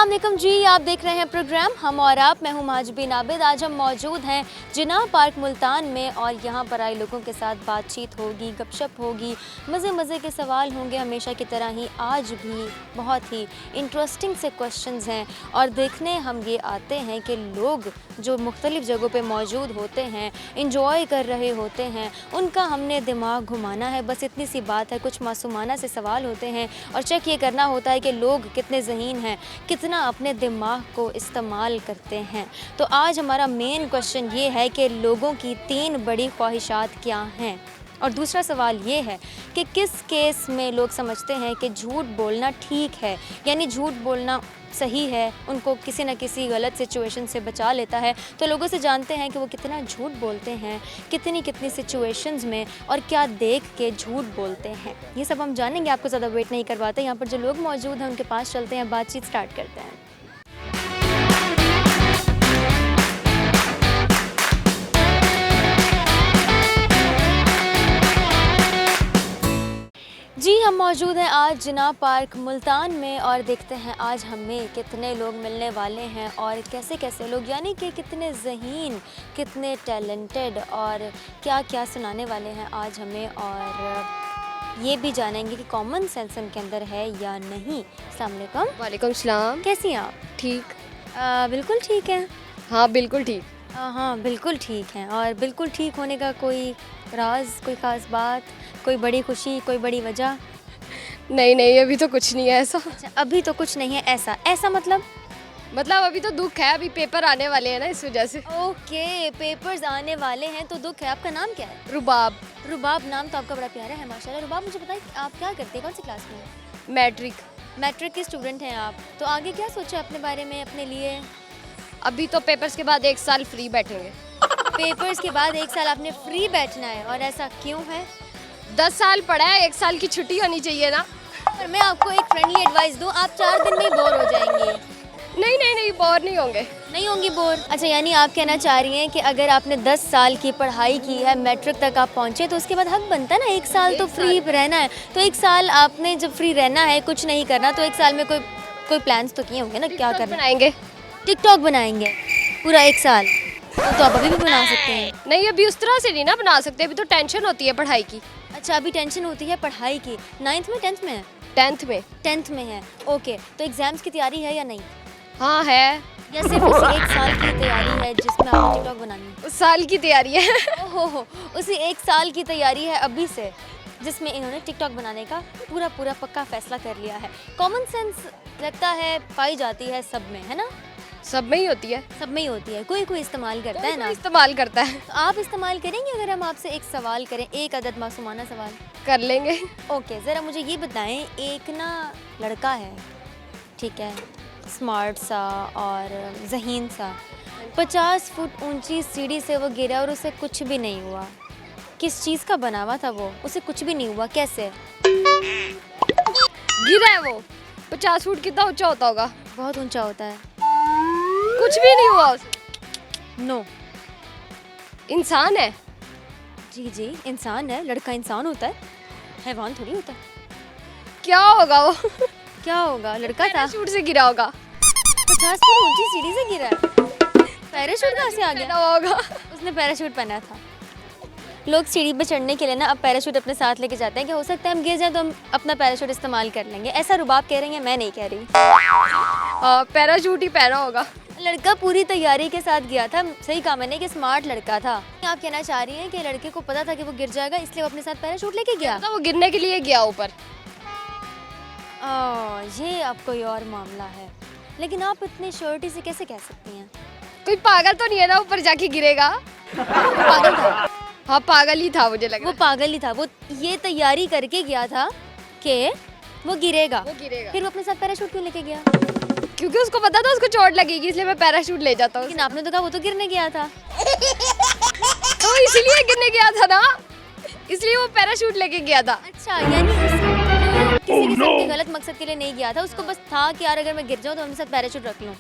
अस्सलाम वालेकुम जी, आप देख रहे हैं प्रोग्राम हम और आप। मैं हूं माजबीन आबिद। आज हम मौजूद हैं जिनाह पार्क मुल्तान में और यहां पर आए लोगों के साथ बातचीत होगी, गपशप होगी, मज़े मज़े के सवाल होंगे हमेशा की तरह ही। आज भी बहुत ही इंटरेस्टिंग से क्वेश्चंस हैं और देखने हम ये आते हैं कि लोग जो मुख्तलिफ़ जगहों पे मौजूद होते हैं, इंजॉय कर रहे होते हैं, उनका हमने दिमाग घुमाना है। बस इतनी सी बात है, कुछ मासूमाना से सवाल होते हैं और चेक ये करना होता है कि लोग कितने ज़हीन हैं, कितना अपने दिमाग को इस्तेमाल करते हैं। तो आज हमारा मेन क्वेश्चन ये है कि लोगों की 3 बड़ी ख्वाहिशात क्या हैं। और दूसरा सवाल ये है कि किस केस में लोग समझते हैं कि झूठ बोलना ठीक है, यानी झूठ बोलना सही है, उनको किसी न किसी गलत सिचुएशन से बचा लेता है। तो लोगों से जानते हैं कि वो कितना झूठ बोलते हैं, कितनी कितनी सिचुएशंस में, और क्या देख के झूठ बोलते हैं। ये सब हम जानेंगे। आपको ज़्यादा वेट नहीं करवाते, यहाँ पर जो लोग मौजूद हैं उनके पास चलते हैं, बातचीत स्टार्ट करते हैं। जी, हम मौजूद हैं आज जिनाह पार्क मुल्तान में और देखते हैं आज हमें कितने लोग मिलने वाले हैं और कैसे कैसे लोग, यानी कि कितने ज़हीन, कितने टैलेंटेड, और क्या क्या सुनाने वाले हैं आज हमें। और ये भी जानेंगे कि कॉमन सेंस उनके अंदर है या नहीं। अस्सलाम वालेकुम। वालेकुम सलाम। कैसी हैं आप? ठीक। बिल्कुल ठीक है। हाँ बिल्कुल ठीक। हाँ बिल्कुल ठीक हैं। और बिल्कुल ठीक होने का कोई राज, कोई ख़ास बात, कोई बड़ी खुशी, कोई बड़ी वजह? नहीं अभी तो कुछ नहीं है ऐसा। अच्छा, अभी तो कुछ नहीं है ऐसा मतलब अभी तो दुख है, अभी पेपर आने वाले हैं ना, इस वजह से। ओके, पेपर्स आने वाले हैं तो दुख है। आपका नाम क्या है? रुबाब। रुबाब, नाम तो आपका बड़ा प्यारा है माशाल्लाह। रुबाब, मुझे बताइए आप क्या करते हैं, कौन सी क्लास में हैं? मैट्रिक। मैट्रिक के स्टूडेंट हैं आप। तो आगे क्या सोचा अपने बारे में, अपने लिए? अभी तो पेपर्स के बाद 1 साल फ्री बैठेंगे। पेपर्स के बाद 1 साल आपने फ्री बैठना है, और ऐसा क्यों है? 10 साल पढ़ा है, 1 साल की छुट्टी होनी चाहिए ना। और मैं आपको एक फ्रेंडली एडवाइस दूं, आप 4 दिन में ही बोर हो जाएंगे। नहीं बोर नहीं होंगे। नहीं होंगी बोर? अच्छा, यानी आप कहना चाह रही हैं कि अगर आपने 10 साल की पढ़ाई की है, मैट्रिक तक आप पहुंचे, तो उसके बाद हक बनता है ना 1 साल तो फ्री रहना है। तो 1 साल आपने जब फ्री रहना है, कुछ नहीं करना, तो 1 साल में कोई प्लान्स तो किए होंगे ना, क्या करना? बनाएंगे। टिकटॉक बनाएंगे पूरा 1 साल? तो आप अभी भी बना सकते हैं। नहीं अभी उस तरह से नहीं ना बना सकते, अभी तो टेंशन होती है पढ़ाई की। अच्छा, अभी टेंशन होती है पढ़ाई की। 9th में 10th में है? 10th में। 10th में है। ओके, तो एग्जाम्स की तैयारी है या नहीं? हाँ है। या सिर्फ उसी 1 साल की तैयारी है जिसमें आपको टिकटॉक बनानी है? उस साल की तैयारी है। ओहो, उसी 1 साल की तैयारी है अभी से, जिसमें इन्होंने टिकटॉक बनाने का पूरा पक्का फैसला कर लिया है। कॉमन सेंस लगता है पाई जाती है सब में, है ना? सब में ही होती है। सब में ही होती है, कोई इस्तेमाल करता है ना। इस्तेमाल करता है। तो आप इस्तेमाल करेंगे अगर हम आपसे एक सवाल करें, एक अदद मासूमाना सवाल? कर लेंगे। ओके, ज़रा मुझे ये बताएं, एक ना लड़का है, ठीक है, स्मार्ट सा और ज़हीन सा, 50 फुट ऊंची सीढ़ी से वो गिरा और उसे कुछ भी नहीं हुआ। किस चीज़ का बना हुआ था वो? उसे कुछ भी नहीं हुआ, कैसे? गिरा है वो। 50 फुट कितना ऊंचा होता होगा? बहुत ऊंचा होता है। कुछ भी नहीं हुआ उसे। नो। इंसान है। जी इंसान है। लड़का इंसान होता है, हैवान थोड़ी होता है। क्या होगा वो? क्या होगा? लड़का था, पैराशूट से गिरा होगा। 50 फुट ऊंची सीढ़ी से गिरा है। पैराशूट कहाँ से आ गया? होगा। उसने पैराशूट पहना था। लोग सीढ़ी पे चढ़ने के लिए ना अब पैराशूट अपने साथ लेके जाते हैं कि हो सकता है हम गिर जाए तो हम अपना पैराशूट इस्तेमाल कर लेंगे। ऐसा रुबाब कह रही है, मैं नहीं कह रही। पैराशूट ही पहना होगा। लड़का पूरी तैयारी के साथ गया था। सही कहा मैंने कि स्मार्ट लड़का था। आप कहना चाह रही हैं कि लड़के को पता था कि वो गिर जाएगा, इसलिए वो अपने साथ पैराशूट लेके गया? तो वो गिरने के लिए गया ऊपर। ये अब कोई और मामला है, लेकिन आप इतनी श्योरिटी से कैसे कह सकती हैं? कोई पागल तो नहीं है ना ऊपर जाके गिरेगा? पागल था। हाँ पागल ही था, मुझे लगा। वो पागल ही था। वो ये तैयारी करके गया था कि वो गिरेगा। फिर वो अपने साथ पैराशूट क्यों लेके गया? क्योंकि उसको पता था उसको चोट लगेगी, इसलिए मैं पैराशूट ले जाता हूँ। लेकिन आपने तो कहा वो तो गिरने गया था। तो इसीलिए गिरने गया था ना, इसलिए वो पैराशूट लेके गया था। अच्छा, यानी किसी किस्म के गलत मकसद के लिए नहीं गया था, उसको बस था कि यार अगर मैं गिर जाऊँ तो अपने साथ पैराशूट रख लूँ।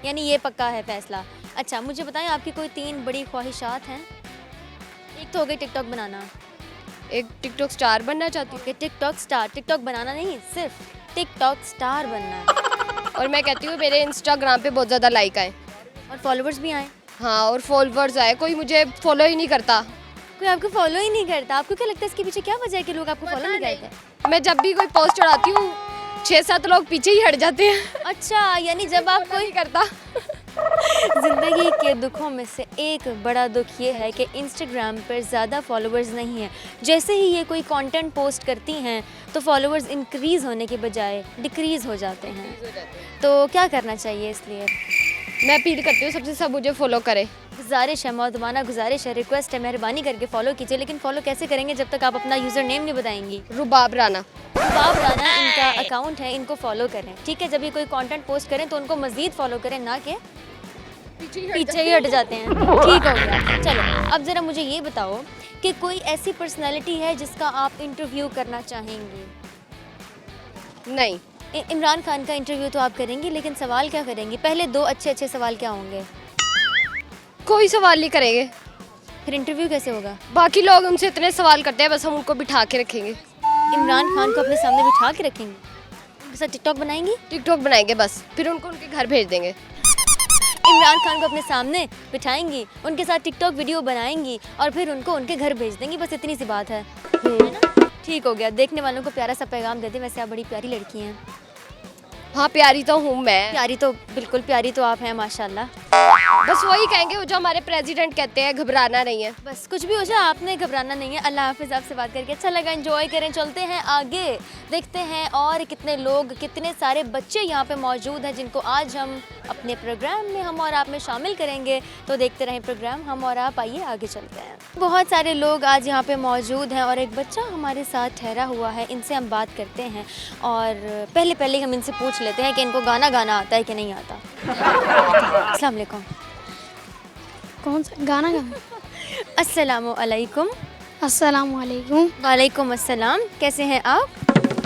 यानी ये पक्का है फैसला। अच्छा, मुझे बताएं आपकी कोई 3 बड़ी ख्वाहिशात हैं? एक तो हो गई टिकटॉक बनाना। एक टिकटॉक स्टार बनना चाहती हूँ। टिकटॉक स्टार, टिकटॉक बनाना नहीं, सिर्फ टिकटॉक स्टार बनना है। और मैं कहती हूँ मेरे इंस्टाग्राम पे बहुत ज़्यादा लाइक आए और फॉलोवर्स भी आए। हाँ और फॉलोवर्स आए, कोई मुझे फॉलो ही नहीं करता। कोई आपको फॉलो ही नहीं करता, आपको क्या लगता है इसके पीछे क्या वजह है कि लोग आपको फॉलो नहीं करते? मैं जब भी कोई पोस्ट चढ़ाती हूँ 6-7 लोग पीछे ही हट जाते हैं। अच्छा, यानी जब आप कोई नहीं करता। ज़िंदगी के दुखों में से एक बड़ा दुख ये है कि इंस्टाग्राम पर ज़्यादा फॉलोअर्स नहीं हैं। जैसे ही ये कोई कंटेंट पोस्ट करती हैं तो फॉलोअर्स इंक्रीज़ होने के बजाय डिक्रीज़ हो जाते हैं। तो क्या करना चाहिए इसलिए? मैं अपील करती हूँ सबसे, सब मुझे फॉलो करे। गुजारिश है, मौदमाना गुजारिश है, रिक्वेस्ट है, मेहरबानी करके फॉलो कीजिए। लेकिन फॉलो कैसे करेंगे जब तक आप अपना यूज़र नेम नहीं बताएंगी? रुबाब राना। रुबाब राना इनका अकाउंट है, इनको फॉलो करें, ठीक है? जब ये कोई कंटेंट पोस्ट करें तो उनको मज़ीद फॉलो करें, ना कि पीछे ही हट जाते हैं। ठीक हो गया। चलो अब ज़रा मुझे ये बताओ कि कोई ऐसी पर्सनैलिटी है जिसका आप इंटरव्यू करना चाहेंगी? नहीं। इमरान खान का इंटरव्यू तो आप करेंगी, लेकिन सवाल क्या करेंगी? पहले 2 अच्छे सवाल क्या होंगे? कोई सवाल नहीं करेंगे। फिर इंटरव्यू कैसे होगा? बाकी लोग उनसे इतने सवाल करते हैं, बस हम उनको बिठा के रखेंगे। इमरान खान को अपने सामने बिठा के रखेंगे, उनके साथ टिकटॉक बनाएंगी? टिकटॉक बनाएंगे बस, फिर उनको उनके घर भेज देंगे। इमरान खान को अपने सामने बिठाएंगी, उनके साथ टिकटॉक वीडियो बनाएंगी और फिर उनको उनके घर भेज देंगी, बस इतनी सी बात है ना? ठीक हो गया। देखने वालों को प्यारा सा पैगाम दे दे, वैसे आप बड़ी प्यारी लड़की हैं। हाँ प्यारी तो हूँ मैं। प्यारी तो बिल्कुल प्यारी तो आप हैं माशाल्लाह। बस वही कहेंगे वो जो हमारे प्रेसिडेंट कहते हैं, घबराना नहीं है। बस कुछ भी हो जाए आपने घबराना नहीं है। अल्लाह हाफिज़। आपसे बात करके अच्छा लगा, एंजॉय करें। चलते हैं आगे, देखते हैं और कितने लोग, कितने सारे बच्चे यहाँ पे मौजूद हैं जिनको आज हम अपने प्रोग्राम में हम और आप में शामिल करेंगे। तो देखते रहें प्रोग्राम हम और आप। आइए आगे चलते हैं। बहुत सारे लोग आज यहाँ पे मौजूद हैं और एक बच्चा हमारे साथ ठहरा हुआ है, इनसे हम बात करते हैं और पहले हम इनसे पूछ लेते हैं कि इनको गाना गाना आता है कि नहीं आता। अस्सलाम वालेकुम। कौन सा गाना गाना? अस्सलामु अलैकुम। अस्सलाम वालेकुम। वालेकुम अस्सलाम। कैसे हैं आप?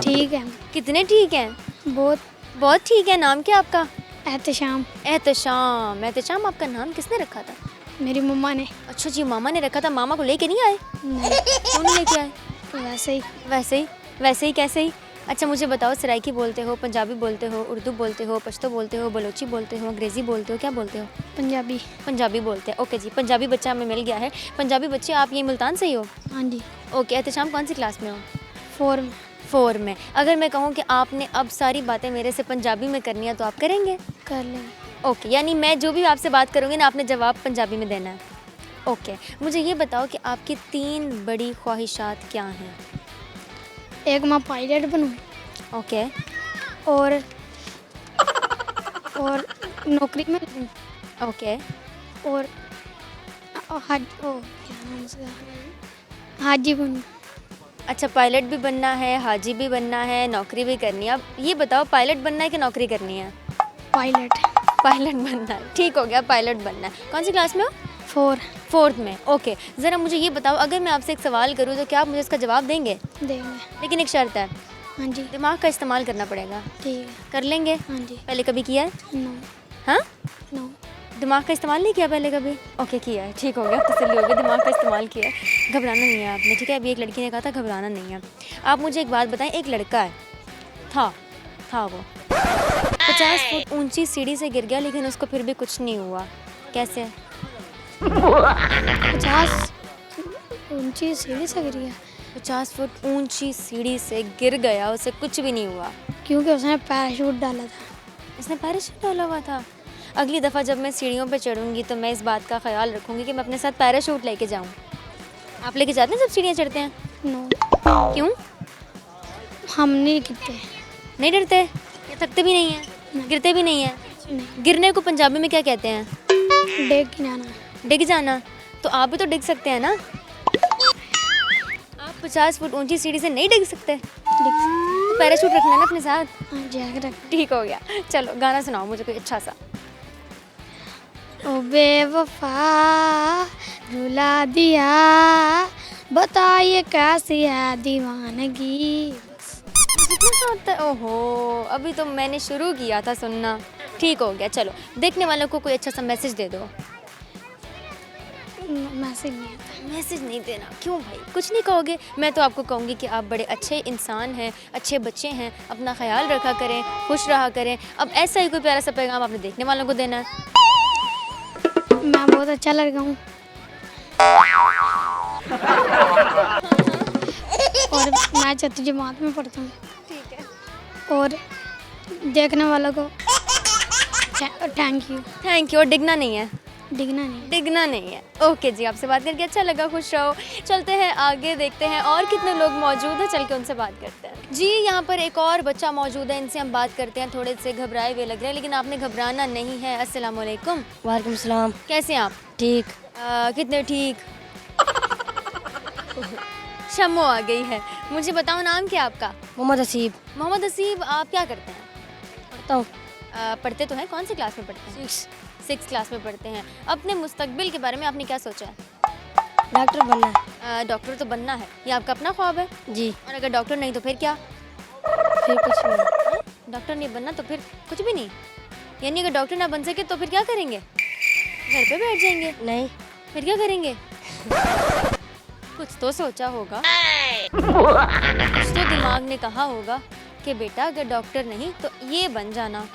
ठीक है, कितने ठीक हैं? बहुत ठीक है। नाम क्या आपका? एहतशाम। एहतशाम। एहतशाम आपका नाम किसने रखा था? मेरी मम्मा ने। अच्छा जी, मामा ने रखा था। मामा को लेके नहीं आए? नहीं, क्यों नहीं लेके आए? वैसे ही। वैसे ही कैसे ही? अच्छा मुझे बताओ, सराइकी बोलते हो, पंजाबी बोलते हो, उर्दू बोलते हो, पश्तो बोलते हो, बलोची बोलते हो, अंग्रेज़ी बोलते हो, क्या बोलते हो? पंजाबी। पंजाबी बोलते हैं। ओके जी, पंजाबी बच्चा हमें मिल गया है। पंजाबी बच्चे आप ये मुल्तान से ही हो? हाँ जी। ओके। एहतशाम कौन सी क्लास में हो? 4 में। 4 में। अगर मैं कहूँ कि आपने अब सारी बातें मेरे से पंजाबी में करनी है तो आप करेंगे? कर लेंगे। ओके, यानी मैं जो भी आपसे बात करूँगी ना, आपने जवाब पंजाबी में देना है। ओके, मुझे ये बताओ कि आपकी 3 बड़ी ख्वाहिशात क्या हैं? एक मैं पायलट बनूँ। ओके। और नौकरी में लगूँ। ओके। और क्या नाम उसका? हाजी बनूँ। अच्छा, पायलट भी बनना है, हाजी भी बनना है, नौकरी भी करनी है। अब ये बताओ, पायलट बनना है कि नौकरी करनी है? पायलट। पायलट बनना है। ठीक हो गया, पायलट बनना है। कौन सी क्लास में हो? 4 में। ओके, ज़रा मुझे ये बताओ, अगर मैं आपसे एक सवाल करूँ तो क्या आप मुझे इसका जवाब देंगे? देंगे। लेकिन एक शर्त है, हाँ जी। दिमाग का इस्तेमाल करना पड़ेगा। ठीक है। कर लेंगे? हाँ जी। पहले कभी किया है? नो। हाँ, नो। दिमाग का इस्तेमाल नहीं किया पहले कभी? ओके, किया है। ठीक हो गया, तसल्ली हो गई, दिमाग का इस्तेमाल किया है। घबराना नहीं है आपने, ठीक है? अभी एक लड़की ने कहा था घबराना नहीं है। आप मुझे एक बात बताएं, एक लड़का है, था वो 50 फुट ऊंची सीढ़ी से गिर गया, लेकिन उसको फिर भी कुछ नहीं हुआ। कैसे? 50 ऊंची सीढ़ी से गिर गया 50 फुट ऊंची सीढ़ी से गिर गया, उसे कुछ भी नहीं हुआ क्योंकि उसने पैराशूट डाला था। उसने पैराशूट डाला हुआ था। अगली दफ़ा जब मैं सीढ़ियों पर चढ़ूंगी तो मैं इस बात का ख्याल रखूंगी कि मैं अपने साथ पैराशूट लेके जाऊं। आप लेके जाते हैं जब सीढ़ियाँ चढ़ते हैं? नो। क्यों? हम नहीं गिरते। नहीं डरते या थकते भी नहीं हैं? गिरते भी नहीं हैं? नहीं। गिरने को पंजाबी में क्या कहते हैं? डिग जाना। डिग जाना। तो आप भी तो डिग सकते हैं ना? आप 50 फुट ऊंची सीढ़ी से नहीं डिग सकते? तो पैराशूट रखना ना अपने साथ। हाँ जी, आगे रख। ठीक हो गया। चलो गाना सुनाओ मुझे कोई अच्छा सा। ओ बेवफा रुला दिया, बताइए कैसी है दीवानगी। कितना सा होता है? ओहो, अभी तो मैंने शुरू किया था सुनना। ठीक हो गया। चलो देखने वालों को कोई अच्छा सा मैसेज दे दो। मैसेज नहीं आता। मैसेज नहीं देना, क्यों भाई? कुछ नहीं कहोगे? मैं तो आपको कहूँगी कि आप बड़े अच्छे इंसान हैं, अच्छे बच्चे हैं, अपना ख्याल रखा करें, खुश रहा करें। अब ऐसा ही कोई प्यारा सा पैगाम आपने देखने वालों को देना है। मैं बहुत अच्छा लड़का हूँ और मैं चौथी जमात में पढ़ता हूँ। ठीक है। और देखने वालों को थैंक यू। Thank you. और डिगना नहीं है, डिगना नहीं। डिगना नहीं है। ओके जी, आपसे बात करके अच्छा लगा, खुश रहो। चलते हैं आगे, देखते हैं और कितने लोग मौजूद हैं, चल के उनसे बात करते हैं। जी, यहाँ पर एक और बच्चा मौजूद है, इनसे हम बात करते हैं। थोड़े से घबराए हुए लग रहे हैं, लेकिन आपने घबराना नहीं है। अस्सलाम वालेकुम। वालेकुम सलाम। कैसे हैं आप? ठीक। कितने ठीक? शम्मो आ गई है। मुझे बताओ, नाम क्या है आपका? मोहम्मद हसीब। मोहम्मद हसीब, आप क्या करते हैं? पढ़ता हूँ। पढ़ते तो हैं, कौन सी क्लास में पढ़ते हैं? 6 क्लास में पढ़ते हैं। अपने मुस्तकबिल के बारे में आपने क्या सोचा है? डॉक्टर बनना है। डॉक्टर तो बनना है, ये आपका अपना ख्वाब है? जी। और अगर डॉक्टर नहीं तो फिर क्या? फिर कुछ नहीं। डॉक्टर नहीं बनना तो फिर कुछ भी नहीं? यानी अगर डॉक्टर ना बन सके तो फिर क्या करेंगे? घर पे बैठ जाएंगे? नहीं। फिर क्या करेंगे? कुछ तो सोचा होगा, कुछ तो दिमाग ने कहा होगा कि बेटा अगर डॉक्टर नहीं तो ये बन जाना,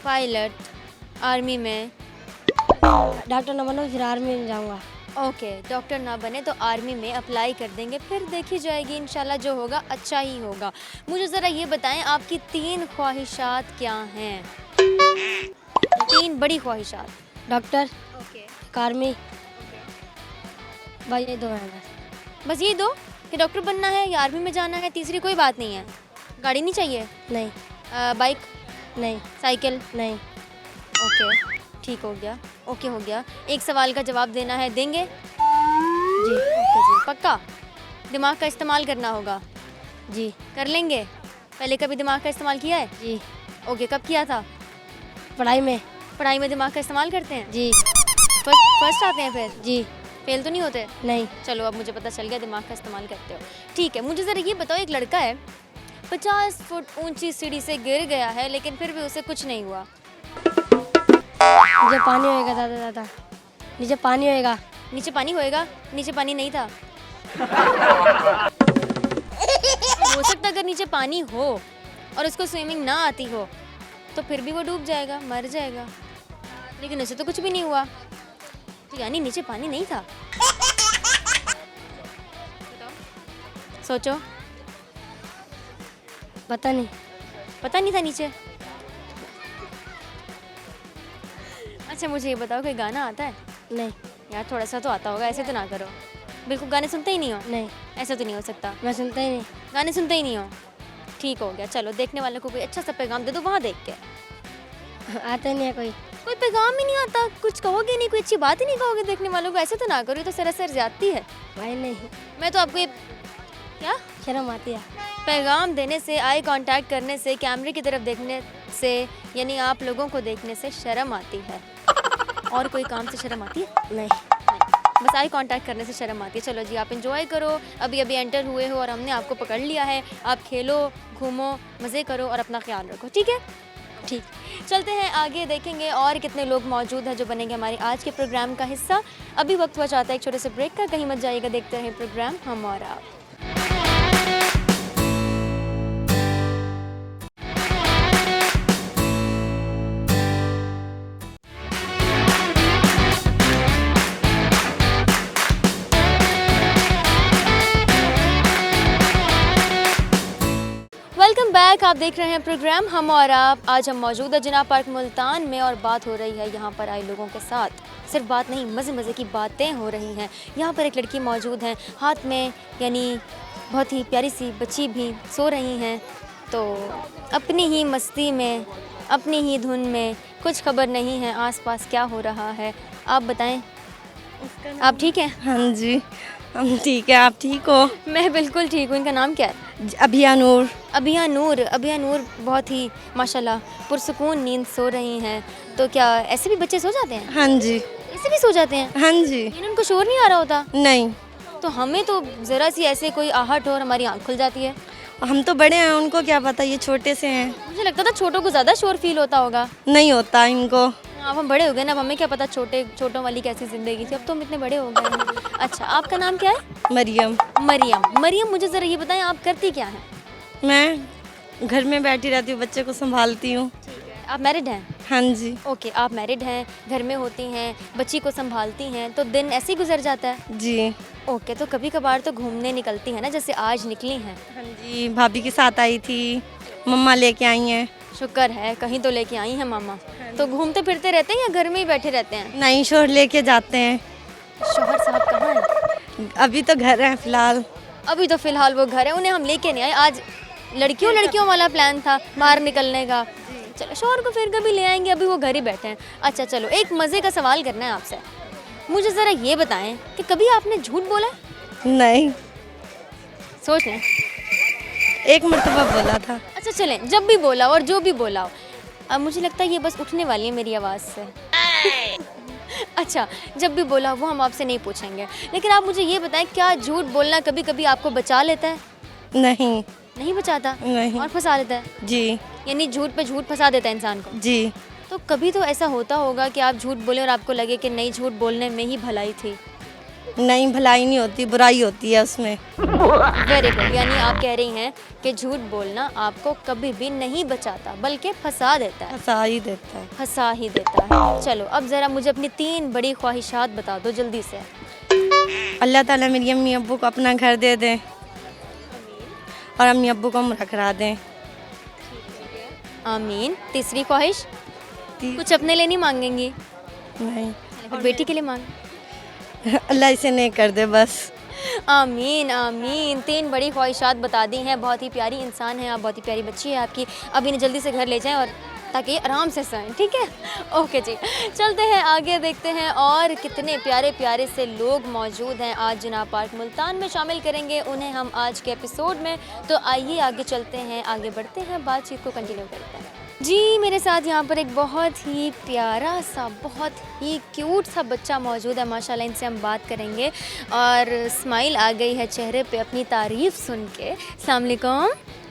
पायलट, आर्मी में। डॉक्टर ना बनो फिर आर्मी में जाऊँगा। ओके, डॉक्टर ना बने तो आर्मी में अप्लाई कर देंगे, फिर देखी जाएगी, इंशाल्लाह जो होगा अच्छा ही होगा। मुझे ज़रा ये बताएं, आपकी 3 ख्वाहिशात क्या हैं? 3 बड़ी ख्वाहिशात। Doctor, okay. आर्मी, भाई ये 2 हैं बस ये 2 कि डॉक्टर बनना है या आर्मी में जाना है? तीसरी कोई बात नहीं है? गाड़ी नहीं चाहिए? नहीं। बाइक? नहीं। साइकिल? नहीं। ओके, ठीक हो गया, ओके हो गया। एक सवाल का जवाब देना है, देंगे? जी। ओके जी, पक्का? दिमाग का इस्तेमाल करना होगा? जी। कर लेंगे? पहले कभी दिमाग का इस्तेमाल किया है? जी। ओके, कब किया था? पढ़ाई में? पढ़ाई में दिमाग का इस्तेमाल करते हैं? जी। फर्स्ट आते हैं फिर? जी। फेल तो नहीं होते? नहीं। चलो, अब मुझे पता चल गया दिमाग का इस्तेमाल करते हो। ठीक है, मुझे ज़रा ये बताओ, एक लड़का है 50 फुट ऊंची सीढ़ी से गिर गया है, लेकिन फिर भी उसे कुछ नहीं हुआ। नीचे पानी होएगा दादा दादा। नीचे पानी होएगा। नीचे पानी होएगा? नीचे पानी नहीं था। हो सकता अगर नीचे पानी हो और उसको स्विमिंग ना आती हो तो फिर भी वो डूब जाएगा, मर जाएगा, लेकिन उसे तो कुछ भी नहीं हुआ, तो यानी नीचे पानी नहीं था। सोचो। पता नहीं। पता नहीं था नीचे? अच्छा, मुझे ये बताओ, कोई गाना आता है? नहीं। यार थोड़ा सा तो आता होगा, ऐसे तो ना करो। बिल्कुल गाने सुनते ही नहीं हो? नहीं। ऐसा तो नहीं हो सकता, मैं सुनता ही नहीं। गाने सुनते ही नहीं हो। ठीक हो गया, चलो देखने वालों को कोई अच्छा सा पैगाम दे दो वहाँ देख के। आता ही नहीं है कोई। कोई पैगाम ही नहीं आता, कुछ कहोगे नहीं, कोई अच्छी बात ही नहीं कहोगे देखने वालों को? ऐसे तो ना करो, ये तो सरासर ज्यादती है। भाई नहीं। मैं तो आपको ये क्या शर्म आती है। पैगाम देने से, आई कांटेक्ट करने से, कैमरे की तरफ देखने से, यानी आप लोगों को देखने से शर्म आती है। और कोई काम से शर्म आती है? नहीं। बस आई कांटेक्ट करने से शर्म आती है। चलो जी, आप एंजॉय करो, अभी अभी एंटर हुए हो और हमने आपको पकड़ लिया है। आप खेलो, घूमो, मज़े करो और अपना ख्याल रखो, ठीक है? ठीक। चलते हैं आगे, देखेंगे और कितने लोग मौजूद हैं जो बनेंगे हमारे आज के प्रोग्राम का हिस्सा। अभी वक्त हुआ चाहता है एक छोटे से ब्रेक का, कहीं मत जाइएगा, देखते रहें प्रोग्राम हम और आप। वेलकम बैक, आप देख रहे हैं प्रोग्राम हम और आप। आज हम मौजूद है जिना पार्क मुल्तान में और बात हो रही है यहाँ पर आए लोगों के साथ। सिर्फ बात नहीं, मज़े मज़े की बातें हो रही हैं। यहाँ पर एक लड़की मौजूद हैं, हाथ में यानी बहुत ही प्यारी सी बच्ची भी सो रही हैं, तो अपनी ही मस्ती में, अपनी ही धुन में, कुछ खबर नहीं है आसपास क्या हो रहा है। आप बताएं, आप ठीक हैं? हाँ जी, हम ठीक है। आप ठीक हो? मैं बिल्कुल ठीक हूँ। इनका नाम क्या है? अभिया नूर। अभिया नूर। अभिया नूर बहुत ही माशाल्लाह पुरसुकून नींद सो रही हैं। तो क्या ऐसे भी बच्चे सो जाते हैं? हाँ जी। ऐसे भी सो जाते हैं? हाँ जी। यानी उनको शोर नहीं आ रहा होता? नहीं। तो हमें तो ज़रा सी ऐसे कोई आहट हो और हमारी आँख खुल जाती है। हम तो बड़े हैं, उनको क्या पता, ये छोटे से हैं। मुझे लगता था छोटों को ज़्यादा शोर फील होता होगा। नहीं होता इनको। अब हम बड़े हो गए ना, अब हमें क्या पता छोटों वाली कैसी ज़िंदगी थी, अब तो हम इतने बड़े हो गए हैं। अच्छा, आपका नाम क्या है? मरियम। मरियम। मरियम, मुझे ज़रा ये बताएं आप करती क्या हैं? मैं घर में बैठी रहती हूँ, बच्चे को संभालती हूँ। आप मैरिड हैं? हाँ जी। ओके, आप मैरिड हैं, घर में होती हैं, बच्ची को संभालती हैं, तो दिन ऐसे ही गुजर जाता है? जी। ओके, तो कभी कभार तो घूमने निकलती हैं ना, जैसे आज निकली हैं? हाँ जी, भाभी के साथ आई थी, मम्मा लेके आई हैं। शुक्र है कहीं तो लेके आई हैं मामा। तो घूमते फिरते रहते हैं या घर में ही बैठे रहते हैं? नई शोर लेके जाते हैं। शौहर साहब कहाँ हैं? अभी तो घर हैं फिलहाल। अभी तो फिलहाल वो घर है, उन्हें हम लेके नहीं आए। आज लड़कियों वाला प्लान था बाहर निकलने का। चलो शौहर को फिर कभी ले आएंगे, अभी वो घर ही बैठे हैं। अच्छा चलो, एक मज़े का सवाल करना है आपसे। मुझे ज़रा ये बताएं कि कभी आपने झूठ बोला है? नहीं, सोच लें। एक मरतबा बोला था। अच्छा चलें, जब भी बोला और जो भी बोला हो। अब मुझे लगता है ये बस उठने वाली है मेरी आवाज़ से। अच्छा, जब भी बोला वो हम आपसे नहीं पूछेंगे, लेकिन आप मुझे ये बताएं, क्या झूठ बोलना कभी कभी आपको बचा लेता है? नहीं। नहीं बचाता? नहीं। और फंसा देता है? जी। यानी झूठ पे झूठ फंसा देता है इंसान को? जी। तो कभी तो ऐसा होता होगा कि आप झूठ बोले और आपको लगे कि नहीं, झूठ बोलने में ही भलाई थी। नहीं, भलाई नहीं होती, बुराई होती है उसमें। वेरी गुड, यानी आप कह रही हैं कि झूठ बोलना आपको कभी भी नहीं बचाता बल्कि फंसा देता है। फंसा ही देता है। फंसा ही देता है। चलो अब ज़रा मुझे अपनी 3 बड़ी ख्वाहिशात बता दो जल्दी से। अल्लाह ताला मेरी अम्मी अब्बू को अपना घर दे दें और अम्मी अब्बू को उम्र करा दें। आमीन। तीसरी ख्वाहिश? ती- कुछ अपने लिए नहीं मांगेंगी? नहीं, फिर बेटी के लिए मांग। अल्लाह इसे नहीं कर दे बस। आमीन आमीन। 3 बड़ी ख्वाहिशात बता दी हैं। बहुत ही प्यारी इंसान है आप, बहुत ही प्यारी बच्ची है आपकी। अब इन्हें जल्दी से घर ले जाएं और ताकि आराम से सोएं, ठीक है? ओके जी, चलते हैं आगे, देखते हैं और कितने प्यारे प्यारे से लोग मौजूद हैं आज जिना पार्क मुल्तान में। शामिल करेंगे उन्हें हम आज के एपिसोड में। तो आइए आगे चलते हैं, आगे बढ़ते हैं, बातचीत को कंटिन्यू करते हैं। जी, मेरे साथ यहाँ पर एक बहुत ही प्यारा सा, बहुत ही क्यूट सा बच्चा मौजूद है माशाल्लाह। इनसे हम बात करेंगे और स्माइल आ गई है चेहरे पे अपनी तारीफ़ सुन के। अस्सलाम वालेकुम।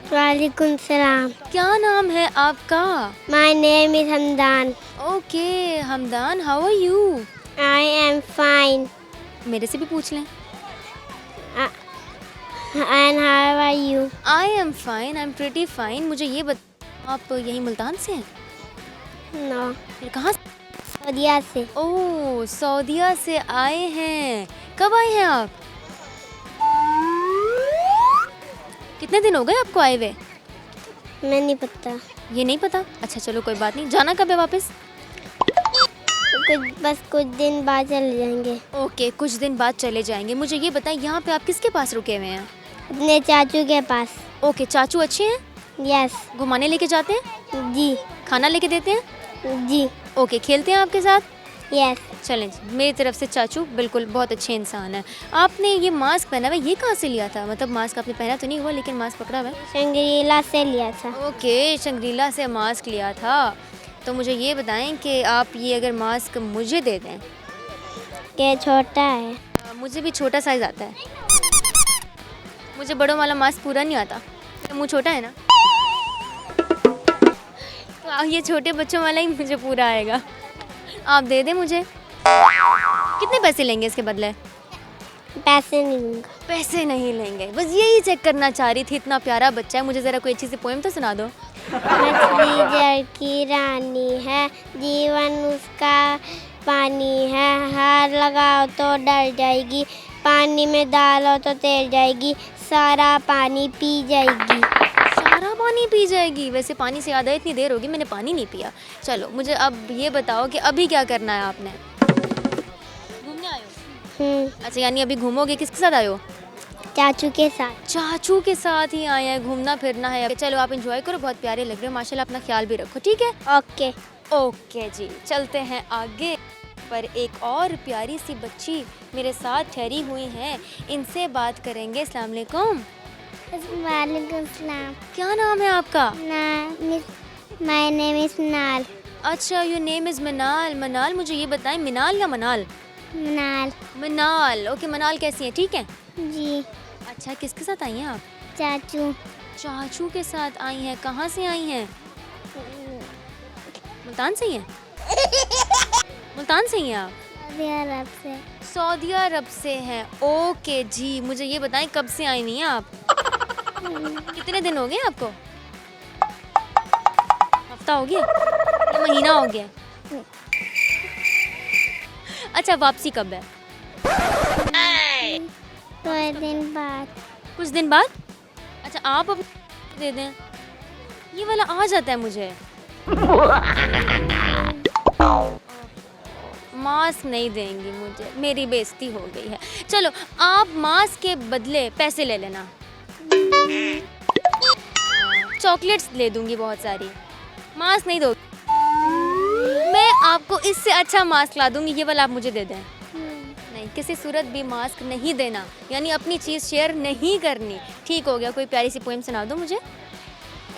वालेकुम सलाम। क्या नाम है आपका? My name is Hamdan. Okay Hamdan, how are you? I am fine. मेरे से भी पूछ लें। And how are you? I am fine, I am pretty fine. मुझे ये आप यहीं मुल्तान से हैं? नो, फिर कहाँ से? सऊदीया से। ओह, सऊदीया से आए हैं। कब आए हैं आप? कितने दिन हो गए आपको आए हुए? मैं नहीं पता, ये नहीं पता? अच्छा चलो कोई बात नहीं। जाना कब है वापस? कुछ दिन बाद चले जाएंगे। ओके, कुछ दिन बाद चले जाएंगे। मुझे ये बताएं, यहाँ पे आप किसके पास रुके हुए हैं? अपने चाचू के पास। ओके, चाचू अच्छे हैं? यस। घुमाने लेके जाते हैं? जी। खाना लेके देते हैं? जी। ओके, खेलते हैं आपके साथ? यस। चलें जी, मेरी तरफ से चाचू बिल्कुल बहुत अच्छे इंसान हैं। आपने ये मास्क पहना हुआ है, ये कहाँ से लिया था? मतलब मास्क आपने पहना तो नहीं हुआ लेकिन मास्क पकड़ा हुआ है? शंग्रीला से लिया था। ओके, शंग्रीला से मास्क लिया था। तो मुझे ये बताएं कि आप ये अगर मास्क मुझे दे दें। के छोटा है। मुझे भी छोटा साइज़ आता है, मुझे बड़ों वाला मास्क पूरा नहीं आता, तो मुँह छोटा है ना, तो ये छोटे बच्चों वाला ही मुझे पूरा आएगा। आप दे दें मुझे। कितने पैसे लेंगे इसके बदले? पैसे नहीं लूँगा। पैसे नहीं लेंगे, बस यही चेक करना चाह रही थी। इतना प्यारा बच्चा है, मुझे ज़रा कोई अच्छी सी पोएम तो सुना दो। मछली जल की रानी है, जीवन उसका पानी है, हार लगाओ तो डर जाएगी, पानी में डालो तो तैर जाएगी, सारा पानी पी जाएगी। सारा पानी पी जाएगी? वैसे पानी से याद है, इतनी देर होगी मैंने पानी नहीं पिया। चलो मुझे अब ये बताओ कि अभी क्या करना है आपने? घूमने आए हो? अच्छा, यानी अभी घूमोगे? किसके साथ आए हो? चाचू के साथ। चाचू के साथ ही आए हैं, घूमना फिरना है। चलो आप एंजॉय करो, बहुत प्यारे लग रहे हो माशाल्लाह। अपना ख्याल भी रखो, ठीक है? ओके। ओके जी, चलते हैं आगे। पर एक और प्यारी सी बच्ची मेरे साथ ठहरी हुई हैं, इनसे बात करेंगे। अस्सलाम वालेकुम। वालेकुम सलाम। क्या नाम है आपका? माय नेम इज मिनाल। अच्छा, योर नेम इज़ मिनाल। मनाल, मुझे ये बताएं, मिनाल या मनाल? मिनाल। मनाल। ओके, मनाल कैसी हैं? ठीक है जी। अच्छा, किसके साथ आई हैं आप? चाचू। चाचू के साथ आई हैं। कहाँ से आई हैं? मुल्तान से ही हैं? मुल्तान से ही हैं आप? सऊदी अरब से। सऊदी अरब से हैं। ओके जी, मुझे ये बताएं कब से आई हुई हैं आप? कितने दिन हो गए आपको? हफ्ता हो गया या महीना हो गया? अच्छा, वापसी कब है? थोड़े दिन बाद। कुछ दिन बाद? अच्छा, आप अब दे दें, ये वाला आ जाता है मुझे। मास्क नहीं देंगी मुझे, मेरी बेइज्जती हो गई है। चलो, आप मास्क के बदले पैसे ले लेना, चॉकलेट्स ले दूंगी बहुत सारी, मास्क नहीं दो। मैं आपको इससे अच्छा मास्क ला दूंगी, ये वाला आप मुझे दे दें। नहीं, किसी सूरत भी मास्क नहीं देना, यानी अपनी चीज़ शेयर नहीं करनी। ठीक हो गया? कोई प्यारी सी पोएम सुना दो मुझे।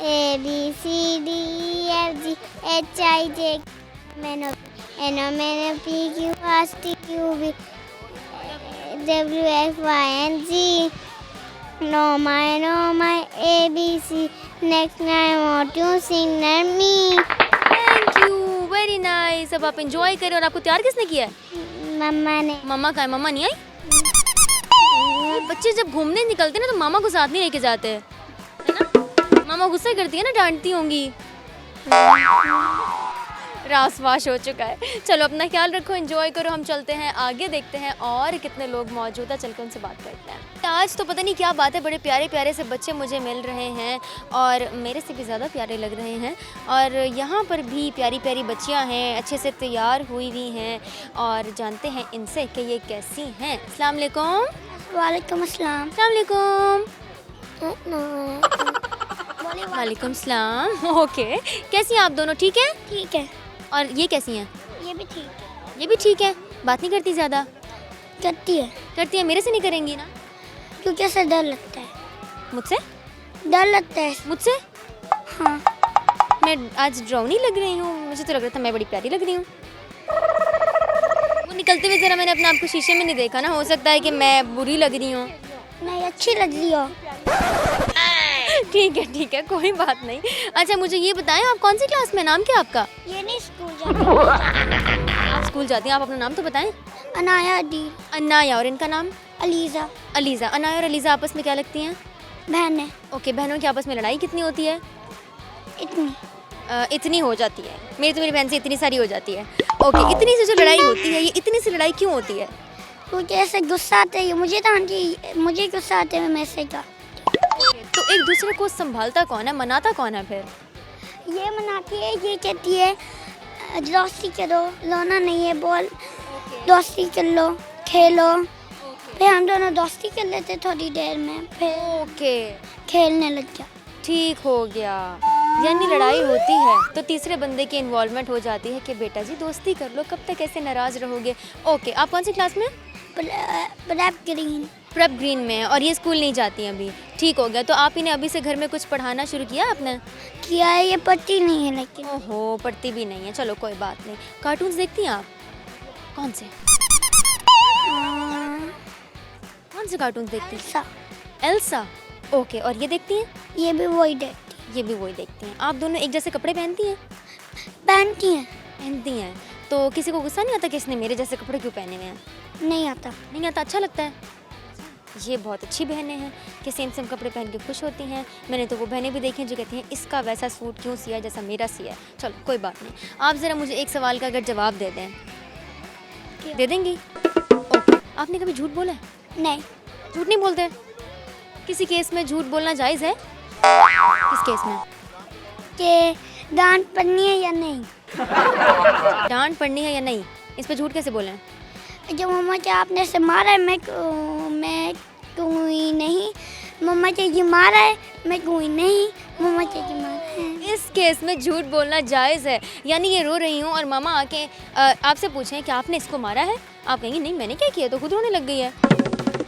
ABCDEFGHIJ NOPQRSTUV WXYZ No my ABC next time want to sing me। Thank you, very nice. अब आप एंजॉय करें। और आपको तैयार किसने किया है? मम्मा ने। मम्मा का है? मम्मा नहीं आई? ये बच्चे जब घूमने निकलते हैं ना तो मामा को साथ नहीं लेके जाते, है ना? मामा गुस्सा करती है ना, डांटती होंगी। रासवाश हो चुका है। चलो, अपना ख्याल रखो, एंजॉय करो। हम चलते हैं आगे, देखते हैं और कितने लोग मौजूद है, चलकर उनसे बात करते हैं। आज तो पता नहीं क्या बात है, बड़े प्यारे प्यारे से बच्चे मुझे मिल रहे हैं और मेरे से भी ज़्यादा प्यारे लग रहे हैं। और यहाँ पर भी प्यारी प्यारी बच्चियाँ हैं, अच्छे से तैयार हुई हुई हैं और जानते हैं इनसे कि ये कैसी हैं। अस्सलाम वालेकुम। वालेकुम अस्सलाम। अस्सलाम वालेकुम। वालेकुम सलाम। ओके, कैसी हैं आप दोनों? ठीक है? ठीक है। और ये कैसी हैं? ये भी ठीक है। ये भी ठीक है। बात नहीं करती ज़्यादा? करती है करती है। मेरे से नहीं करेंगी ना? क्योंकि ऐसे डर लगता है। मुझसे? डर लगता है। मुझसे? हाँ। मैं आज ड्राउनी लग रही हूँ? मुझे तो लग रहा था मैं बड़ी प्यारी लग रही हूँ। वो निकलते हुए ज़रा मैंने अपने आप को शीशे में नहीं देखा ना, हो सकता है कि मैं बुरी लग रही हूँ। नहीं, अच्छी लग रही हो। ठीक है, कोई बात नहीं। अच्छा, मुझे ये बताएं, आप कौन सी क्लास में? नाम क्या आपका? ये नहीं स्कूल जाती। आप स्कूल जाती हैं? आप अपना नाम तो बताएं। अनाया डी। अनाया। और इनका नाम? अलीज़ा। अलीज़ा। अनाया और अलीज़ा आपस में क्या लगती हैं? बहन है। ओके, बहनों की आपस में लड़ाई कितनी होती है? इतनी। इतनी हो जाती है। मेरी बहन से इतनी सारी हो जाती है। ओके, इतनी से जो लड़ाई होती है, ये इतनी सी लड़ाई क्यों होती है? क्योंकि ऐसे गुस्सा आते है, मुझे मुझे गुस्सा आते है, मैं से का। तो एक दूसरे को संभालता कौन है, मनाता कौन है फिर? ये मनाती है, ये कहती है दोस्ती करो, रोना नहीं है, बोल दोस्ती कर लो, खेलो। फिर हम दोनों दोस्ती कर लेते थोड़ी देर में, फिर ओके, खेलने लग जा। ठीक हो गया। यानी लड़ाई होती है तो तीसरे बंदे की इन्वॉल्वमेंट हो जाती है कि बेटा जी दोस्ती कर लो, कब तक ऐसे नाराज़ रहोगे। ओके, आप कौन सी क्लास में? Prep green. प्रेप ग्रीन में है और ये स्कूल नहीं जाती हैं अभी। ठीक हो गया। तो आप इन्हें अभी से घर में कुछ पढ़ाना शुरू किया आपने? किया है, ये पढ़ती नहीं है लेकिन। ओहो, पढ़ती भी नहीं है। चलो कोई बात नहीं। कार्टून्स देखती हैं आप? कौन से? कौन से कार्टून्स देखती हैं? ऐसा। एल्सा। ओके, और ये देखती हैं? ये भी वही देखती। ये भी वही देखती हैं। आप दोनों एक जैसे कपड़े पहनती हैं? पहनती हैं। पहनती हैं। तो किसी को गुस्सा नहीं आता कि इसने मेरे जैसे कपड़े क्यों पहने हुए हैं? नहीं आता। नहीं आता, अच्छा लगता है। ये बहुत अच्छी बहनें हैं कि सेम सेम कपड़े पहन के खुश होती हैं। मैंने तो वो बहनें भी देखी हैं जो कहती हैं इसका वैसा सूट क्यों सिया जैसा मेरा सिया है। चलो कोई बात नहीं। आप ज़रा मुझे एक सवाल का अगर जवाब दे दें। दे देंगी? ओके। आपने कभी झूठ बोला है? नहीं। झूठ नहीं बोलते? किसी केस में झूठ बोलना जायज़ है? किस केस में? कि डांट पड़नी है या नहीं। डांट पड़नी है या नहीं, इस पे झूठ कैसे बोलें? जब मम्मा के आपने से मारा है, मैं कोई नहीं, मम्मा के जी मारा है, मैं कोई नहीं, मम्मा के जी मारा है। इस केस में झूठ बोलना जायज़ है। यानी ये रो रही हूँ और मामा आके आपसे पूछें कि आपने इसको मारा है, आप कहेंगी नहीं मैंने क्या किया, तो खुद रोने लग गई है।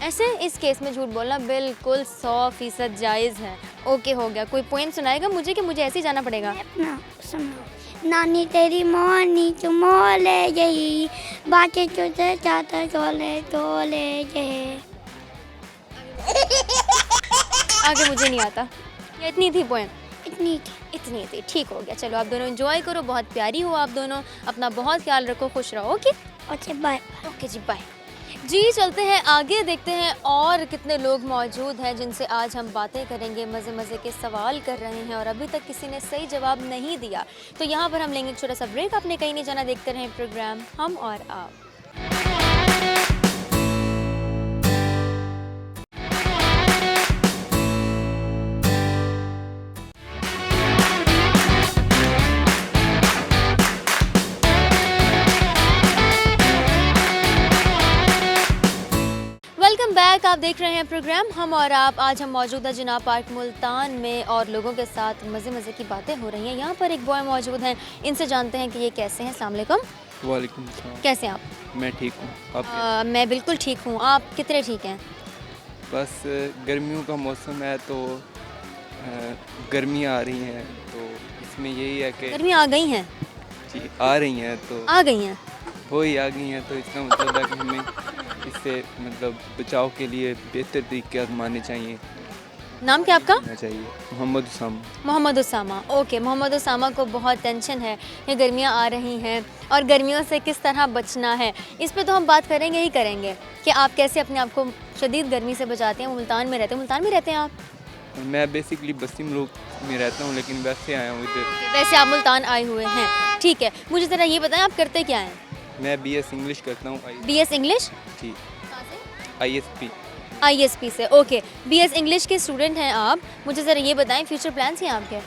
ऐसे इस केस में झूठ बोलना बिल्कुल 100% जायज़ है। ओके, हो गया। कोई पोएम सुनाएगा मुझे कि मुझे ऐसे ही जाना पड़ेगा? अपना सुनो। नानी तेरी मोनी चु मोले गई, बाकी चुते चाता चोले चोले गए। आगे मुझे नहीं आता। ये इतनी थी पोएम? इतनी थी। इतनी थी, ठीक हो गया। चलो आप दोनों एंजॉय करो, बहुत प्यारी हो आप दोनों, अपना बहुत ख्याल रखो, खुश रहो। Okay okay bye. Okay ji, bye ji. चलते हैं आगे, देखते हैं और कितने लोग मौजूद हैं जिनसे आज हम बातें करेंगे, मज़े मज़े के सवाल कर रहे हैं और अभी तक किसी ने सही जवाब नहीं दिया। तो यहाँ पर हम लेंगे एक छोटा सा ब्रेक। आपने कहीं नहीं जाना, देखते रहें प्रोग्राम हम और आप। Welcome back. आप देख रहे हैं प्रोग्राम हम और आप। आज हम मौजूद हैं जिना पार्क मुल्तान में और लोगों के साथ मज़े मज़े की बातें हो रही हैं। यहाँ पर एक बॉय मौजूद हैं, इनसे जानते हैं कि ये कैसे हैं। अस्सलाम वालेकुम। वालेकुम सलाम। कैसे हैं आप? मैं ठीक हूँ, आप कैसे? मैं बिल्कुल ठीक हूँ। आप कितने ठीक हैं? बस गर्मियों का मौसम है तो गर्मियाँ आ रही हैं, तो इसमें यही है कि गर्मी आ गई हैं? जी आ रही हैं तो आ गई हैं। हो ही आ गई हैं, तो इसका मतलब है कि हमें इससे मतलब बचाव के लिए बेहतर तरीके आजमाने चाहिए। नाम क्या आपका? होना चाहिए मोहम्मद उसामा। मोहम्मद उसामा। ओके, मोहम्मद उसामा को बहुत टेंशन है कि गर्मियाँ आ रही हैं और गर्मियों से किस तरह बचना है, इस पे तो हम बात करेंगे ही करेंगे कि आप कैसे अपने आप को शदीद गर्मी से बचाते हैं। मुल्तान में रहते हैं? मुल्तान में रहते हैं आप? मैं बेसिकली बस्ती मुल्क में रहता हूँ, लेकिन वैसे आया हूँ इधर। वैसे आप मुल्तान आए हुए हैं, ठीक है। मुझे ज़रा ये बताएं आप करते क्या हैं? मैं BS इंग्लिश करता हूँ। BS English? जी ISP। ISP से। ओके, BS इंग्लिश के स्टूडेंट हैं आप। मुझे ज़रा ये बताएं फ्यूचर प्लान्स हैं आपके?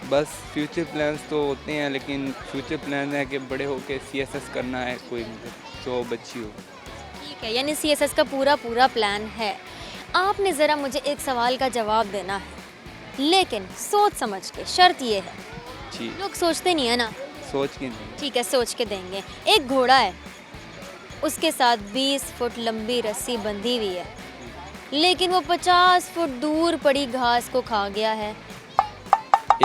बस फ्यूचर प्लान्स तो होते हैं, लेकिन फ्यूचर प्लान है कि बड़े होके CSS करना है, कोई मतलब जॉब अच्छी हो। ठीक है, यानी CSS का पूरा प्लान है। आपने ज़रा मुझे एक सवाल का जवाब देना है, लेकिन सोच समझ के। शर्त ये है, जी लोग सोचते नहीं है ना। सोच के नहीं। ठीक है, सोच के देंगे। एक घोड़ा है, उसके साथ 20 फुट लंबी रस्सी बंधी हुई है, लेकिन वो 50 फुट दूर पड़ी घास को खा गया है।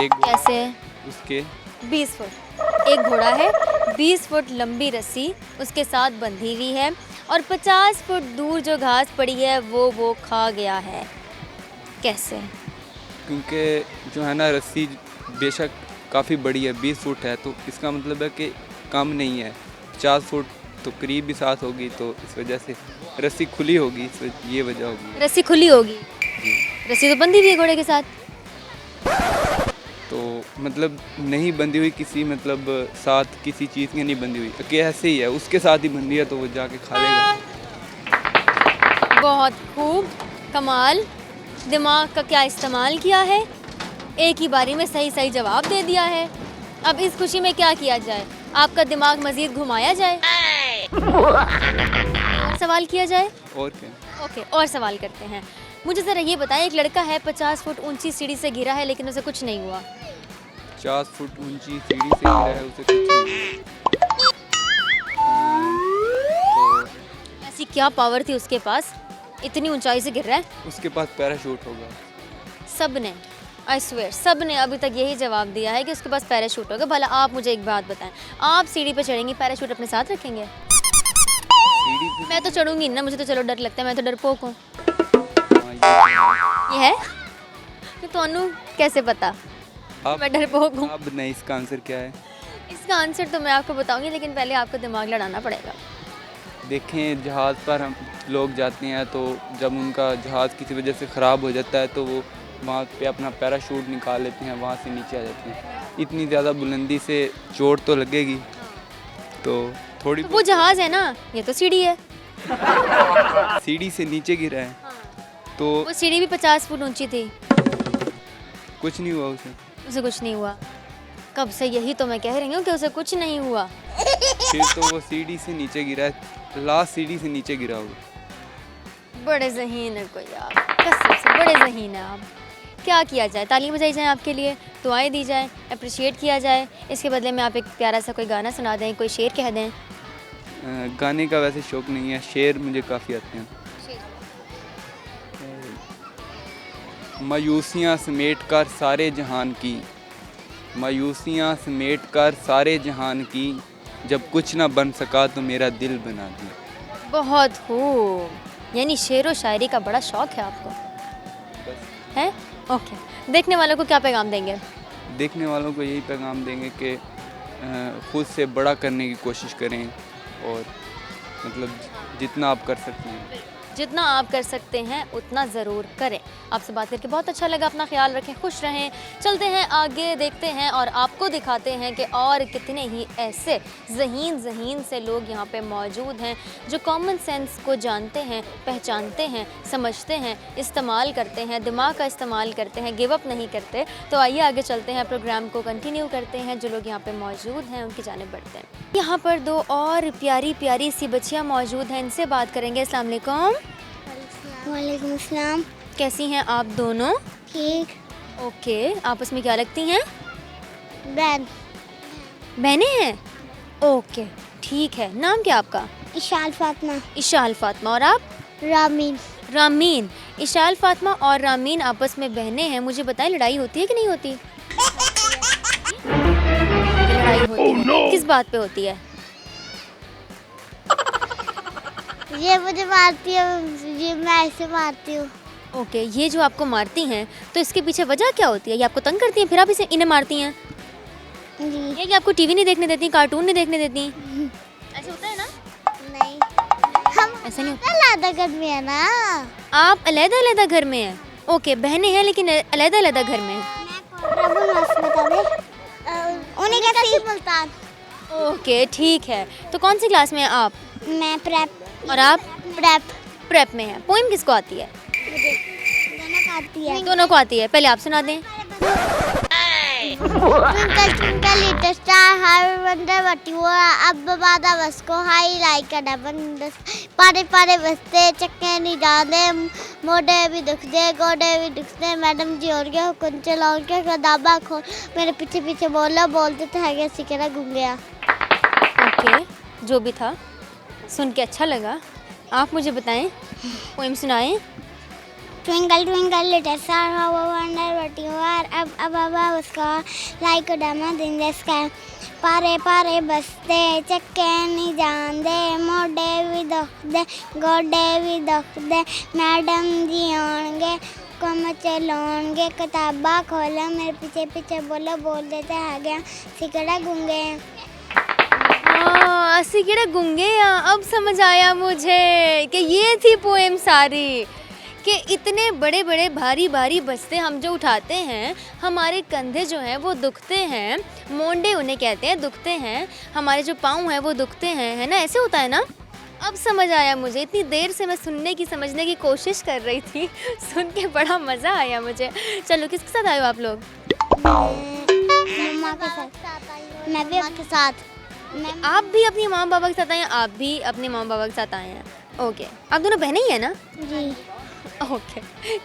एक कैसे? उसके 20 फुट। एक घोड़ा है, 20 फुट लंबी रस्सी उसके साथ बंधी हुई है और 50 फुट दूर जो घास पड़ी है वो खा गया है। कैसे? क्योंकि जो है ना रस्सी बेशक काफ़ी बड़ी है, 20 फुट है, तो इसका मतलब है कि कम नहीं है। 50 फुट तो करीब भी साथ होगी, तो इस वजह से रस्सी खुली होगी, ये वजह होगी। रस्सी खुली होगी? रस्सी तो बंधी हुई है घोड़े के साथ। तो मतलब नहीं बंधी हुई किसी मतलब साथ किसी चीज़ की नहीं बंधी हुई, कि ऐसे ही है उसके साथ ही बंधी है, तो वो जाके खा लेगा। बहुत खूब, कमाल। दिमाग का क्या इस्तेमाल किया है, एक ही बारी में सही जवाब दे दिया है। अब इस खुशी में क्या किया जाए, आपका दिमाग मज़ीद घुमाया जाए और सवाल किया जाए? और क्या? ओके, और सवाल करते हैं। मुझे ज़रा ये बताएं, एक लड़का है 50 फुट ऊंची सीढ़ी से गिरा है, लेकिन उसे कुछ नहीं हुआ। 50 फुट ऊंची सीढ़ी से गिरा है, उसे कुछ नहीं। तो ऐसी क्या पावर थी उसके पास, इतनी ऊंचाई से गिर रहा है? उसके पास पैराशूट होगा। सब ने, आई स्वेयर, सब ने अभी तक यही जवाब दिया है कि उसके पास पैराशूट होगा। भला आप मुझे एक बात बताएं, आप सीढ़ी पे चढ़ेंगी, पैराशूट अपने साथ रखेंगे? सीढ़ी पे मैं तो चढ़ूंगी ना, मुझे तो चलो डर लगता है, मैं तो डरपोक हूँ। हाँ, ये है तो ਤੁਹਾਨੂੰ कैसे पता आप मैं डरपोक हूँ? आप बताएं इसका आंसर क्या है। इसका आंसर तो मैं आपको बताऊंगी, लेकिन पहले आपको दिमाग लड़ाना पड़ेगा। देखें, जहाज़ पर हम लोग जाते हैं, तो जब उनका जहाज़ किसी वजह से ख़राब हो जाता है, तो वो वहाँ पे अपना पैराशूट निकाल लेते हैं, वहाँ से नीचे आ जाते हैं। इतनी ज़्यादा बुलंदी से चोट तो लगेगी, तो थोड़ी तो वो जहाज़ है ना, ये तो सीढ़ी है। सीढ़ी से नीचे गिरा है, तो वो सीढ़ी भी 50 फुट ऊंची थी, कुछ नहीं हुआ उसे। उसे कुछ नहीं हुआ। कब से यही तो मैं कह रही हूँ कि उसे कुछ नहीं हुआ। फिर तो वो सीढ़ी से नीचे गिरा है, लास्ट सीढ़ी से नीचे गिरा होगा। बड़े ज़हीन है कोई आप, कसम से बड़े ज़हीन है आप। क्या किया जाए, ताली बजाई जाए आपके लिए, दुआएं दी जाए, अप्रिशिएट किया जाए। इसके बदले में आप एक प्यारा सा कोई गाना सुना दें, कोई शेर कह दें। गाने का वैसे शौक नहीं है, शेर मुझे काफ़ी आते हैं। मायूसियाँ समेट कर सारे जहान की, मायूसियाँ समेट कर सारे जहान की, जब कुछ ना बन सका तो मेरा दिल बना दिया। बहुत खूब, यानी शेर व शायरी का बड़ा शौक है आपको, है? ओके, देखने वालों को क्या पैगाम देंगे? देखने वालों को यही पैगाम देंगे कि खुद से बड़ा करने की कोशिश करें और मतलब जितना आप कर सकते हैं जितना आप कर सकते हैं उतना ज़रूर करें। आपसे बात करके बहुत अच्छा लगा। अपना ख्याल रखें, खुश रहें। चलते हैं आगे, देखते हैं और आपको दिखाते हैं कि और कितने ही ऐसे ज़हीन से लोग यहाँ पे मौजूद हैं जो कॉमन सेंस को जानते हैं, पहचानते हैं, समझते हैं, इस्तेमाल करते हैं, दिमाग का इस्तेमाल करते हैं, गिव अप नहीं करते। तो आइए आगे चलते हैं, प्रोग्राम को कंटिन्यू करते हैं। जो लोग यहाँ पर मौजूद हैं उनकी जानिब बढ़ते हैं। यहाँ पर दो और प्यारी प्यारी सी बच्चियाँ मौजूद हैं, इनसे बात करेंगे। अस्सलाम वालेकुम। वालेकुम अस्सलाम। कैसी हैं आप दोनों? ठीक। ओके, आपस में क्या लगती हैं? बहन। बहनें हैं? ओके, ठीक है। नाम क्या आपका? इशाल फातिमा। इशाल फातिमा। और आप? रामीन। रामीन। इशाल फातिमा और रामीन आपस में बहनें हैं। मुझे बताएं, लड़ाई होती है कि नहीं होती? लड़ाई होती है। किस बात पे होती है? ये मुझे मारती है, ये मैं ऐसे मारती हूँ। ओके, ये जो आपको मारती हैं तो इसके पीछे वजह क्या होती है? ये आपको तंग करती हैं फिर आप इन्हें मारती हैं? जी। ये कि आपको टीवी नहीं देखने देती, कार्टून नहीं देखने देती? ऐसे होता है ना? नहीं, हम ऐसा नहीं होता। अलग घर में है ना। आप अलग-अलग घर में हैं? ओके, बहनें हैं लेकिन अलग-अलग घर में हैं। उन्हीं का सी मुल्तान। ओके, ठीक है। तो कौन सी क्लास में हैं आप? मैं प्रेप। और आप? प्रेप। प्रेप में हैं। पोएम किसको आती है? दोनों को आती है। दोनों को आती है। पहले आप सुना दें। Twinkle twinkle little star, how I wonder what you are. अब बादा बस को हाई लाइक का डबल पारे पारे बसते चक्के नहीं डाले मोटे भी दुख दे गोडे भी दुख दे मैडम जी और क्या कुछ चलाओ क्या कदाबा खोल मेरे पीछे पीछे बोला बोलते थे आगे सीखना घूम गया। ओके, जो भी था सुन के अच्छा लगा। आप मुझे बताएं, पोएम सुनाएं। Twinkle twinkle little star, how I wonder what you are. अब उसका like a diamond in the sky. पारे पारे बसते चक्के नहीं जानते मोटे भी दुख दे गोडे भी दुख दे मैडम जी आएंगे कम चलाओगे किताबा खोलो मेरे पीछे पीछे बोलो बोल देते आ गया सिकड़ा गूंगे। अस्सी केड़ा गुंगे या अब समझ आया मुझे कि ये थी पोएम सारी, कि इतने बड़े बड़े भारी भारी बस्ते हम जो उठाते हैं, हमारे कंधे जो हैं वो दुखते हैं, मोंडे उन्हें कहते हैं, दुखते हैं, हमारे जो पाँव हैं वो दुखते हैं, है ना? ऐसे होता है ना? अब समझ आया मुझे। इतनी देर से मैं सुनने की समझने की कोशिश कर रही थी, सुन के बड़ा मज़ा आया मुझे। चलो, किसके साथ आए हो आप लोग? मम्मा के साथ। मैं भी आपके साथ। आप भी अपनी माँ बाबा के साथ आए हैं? आप भी अपने माँ बाबा के साथ आए हैं? ओके, आप दोनों बहनें ही हैं ना? जी। ओके,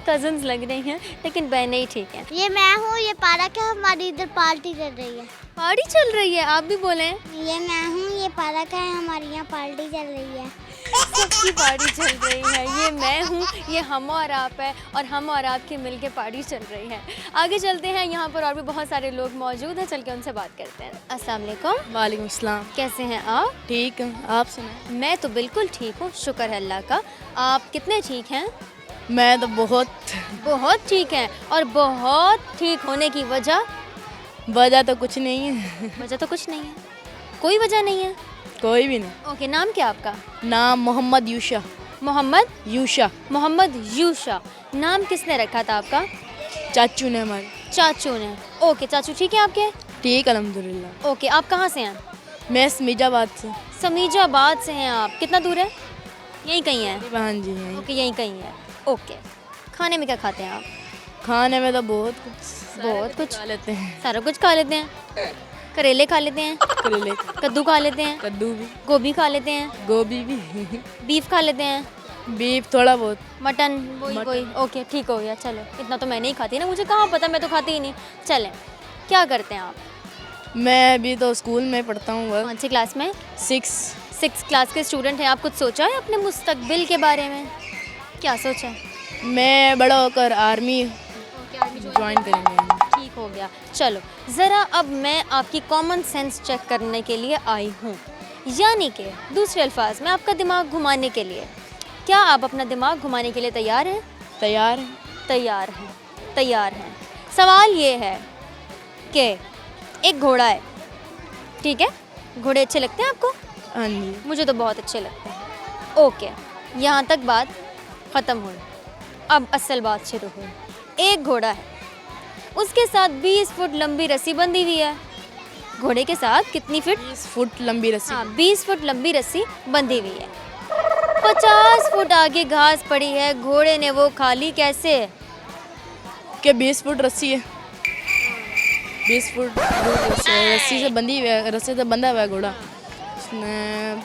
कजन्स लग रही हैं लेकिन बहनें ही ठीक हैं। ये मैं हूँ, ये पार्क है, हमारी इधर पार्टी चल रही है। पार्टी चल रही है? आप भी बोलें। ये मैं हूँ, ये पार्क है, हमारी यहाँ पार्टी चल रही है। सबकी पार्टी चल रही है। ये मैं हूँ, ये हम और आप है, और हम और आप की मिलके पार्टी चल रही है। आगे चलते हैं, यहाँ पर और भी बहुत सारे लोग मौजूद हैं, चल के उनसे बात करते हैं। अस्सलाम वालेकुम। वालेकुम अस्सलाम। कैसे हैं आप? ठीक है, आप सुनाएं। मैं तो बिल्कुल ठीक हूँ, शुक्र है अल्लाह का। आप कितने ठीक हैं? मैं तो बहुत ठीक हैं। और बहुत ठीक होने की वजह? वजह तो कुछ नहीं है। वजह तो कुछ नहीं है, कोई वजह नहीं है? कोई भी नहीं। ओके, नाम क्या आपका? नाम मोहम्मद यूशा। मोहम्मद यूशा। मोहम्मद यूशा। नाम किसने रखा था आपका? चाचू ने हमारे। चाचू ने। ओके, चाचू ठीक है आपके? ठीक अल्हम्दुलिल्लाह। ओके, आप कहाँ से हैं? मैं समीजाबाद से। समीजाबाद से हैं आप? कितना दूर है? यहीं कहीं है? हाँ जी, यहीं। ओके, यहीं कहीं है। ओके, खाने में क्या खाते हैं आप? खाने में तो बहुत कुछ खा लेते हैं। सारा कुछ खा लेते हैं? करेले खा लेते हैं? करेले, कद्दू खा लेते हैं? कद्दू भी, गोभी खा लेते हैं? गोभी भी, बीफ खा लेते हैं? बीफ थोड़ा बहुत, मटन वही। ओके, ठीक हो गया। चलो, इतना तो मैं नहीं खाती ना, मुझे कहाँ पता, मैं तो खाती ही नहीं। चलें, क्या करते हैं आप? मैं अभी तो स्कूल में पढ़ता हूँ। कौन सी क्लास में? 6 क्लास के स्टूडेंट हैं आप। कुछ सोचा है अपने मुस्तकबिल के बारे में? क्या सोचा है? मैं बड़ा होकर आर्मी ज्वाइन करेंगे। ठीक हो गया। चलो, ज़रा अब मैं आपकी कॉमन सेंस चेक करने के लिए आई हूँ, यानी कि दूसरे अल्फाज में आपका दिमाग घुमाने के लिए। क्या आप अपना दिमाग घुमाने के लिए तैयार हैं? तैयार है। तैयार हैं। सवाल ये है ओके, एक घोड़ा है, ठीक है? घोड़े अच्छे लगते हैं आपको? हाँ जी। मुझे तो बहुत अच्छे लगते हैं। ओके, यहाँ तक बात ख़त्म हुई। अब असल बात शुरू हुई। एक घोड़ा है, उसके साथ 20 फुट लंबी रस्सी बंधी हुई है। घोड़े के साथ कितनी फीट? 20 फुट लंबी रस्सी। हाँ, 20 फुट लंबी रस्सी बंधी हुई है। 50 फुट आगे घास पड़ी है, घोड़े ने वो खा ली कैसे? क्या 20 फुट रस्सी है? 20 फुट दूर रस्सी से बंधी हुई है, रस्सी से बंधा हुआ है घोड़ा। उसने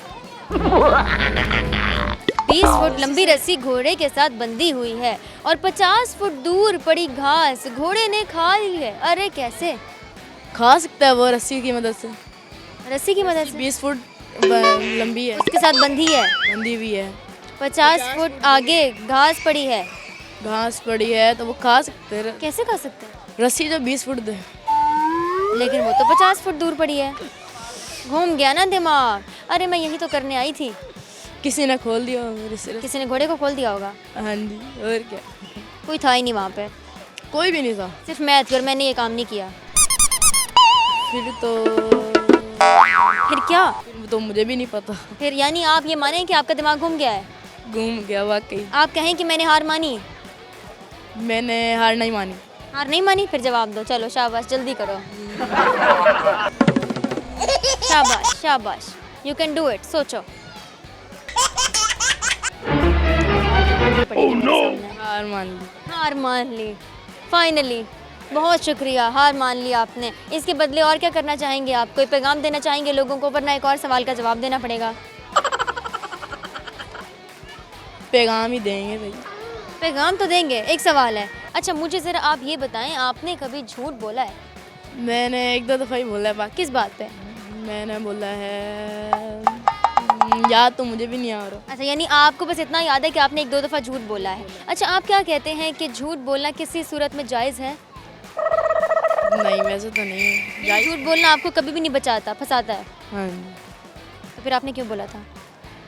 20 फुट लंबी रस्सी घोड़े के साथ बंधी हुई है और 50 फुट दूर पड़ी घास घोड़े ने खा ली है। अरे कैसे? खा सकता है वो रस्सी की मदद से। रस्सी की मदद से? 20 फुट लंबी है, उसके साथ बंधी है। बंधी हुई है। 50 फुट आगे घास पड़ी है। घास पड़ी है तो वो खा सकते हैं। कैसे खा सकते हैं? रस्सी जो 20 फुट दे। लेकिन वो तो 50 फुट दूर पड़ी है। घूम गया ना दिमाग। अरे मैं यही तो करने आई थी। किसी ने खोल दिया मेरे सिर। किसी ने घोड़े को खोल दिया होगा। हाँ जी, और क्या। कोई था ही नहीं वहाँ पे, कोई भी नहीं था। सिर्फ मैं थी और मैंने ये काम नहीं किया। फिर तो फिर क्या? फिर तो मुझे भी नहीं पता। फिर यानी आप ये माने कि आपका दिमाग घूम गया है? घूम गया वाकई। आप कहें कि मैंने हार मानी? मैंने हार नहीं मानी। हार नहीं मानी? फिर जवाब दो। चलो शाबाश, जल्दी करो। शाबाश शाबाश, यू कैन डू इट। सोचो। हार मान ली। हार मान ली फाइनली। बहुत शुक्रिया, हार मान ली आपने। इसके बदले और क्या करना चाहेंगे आप? कोई पैगाम देना चाहेंगे लोगों को, वरना एक और सवाल का जवाब देना पड़ेगा। पैगाम ही देंगे भाई। पैगाम तो देंगे, एक सवाल है। अच्छा मुझे ज़रा आप ये बताएं, आपने कभी झूठ बोला है? मैंने 1-2 दफ़ा ही बोला है। बाकी किस बात पे? मैंने बोला है, याद तो मुझे भी नहीं आ रहा। अच्छा, यानी आपको बस इतना याद है कि आपने 1-2 दफ़ा झूठ बोला है। अच्छा, आप क्या कहते हैं कि झूठ बोलना किसी सूरत में जायज़ है? नहीं, वैसे तो नहीं है। यानी झूठ बोलना आपको कभी भी नहीं बचाता, फंसाता है। हाँ जी। तो फिर आपने क्यों बोला था?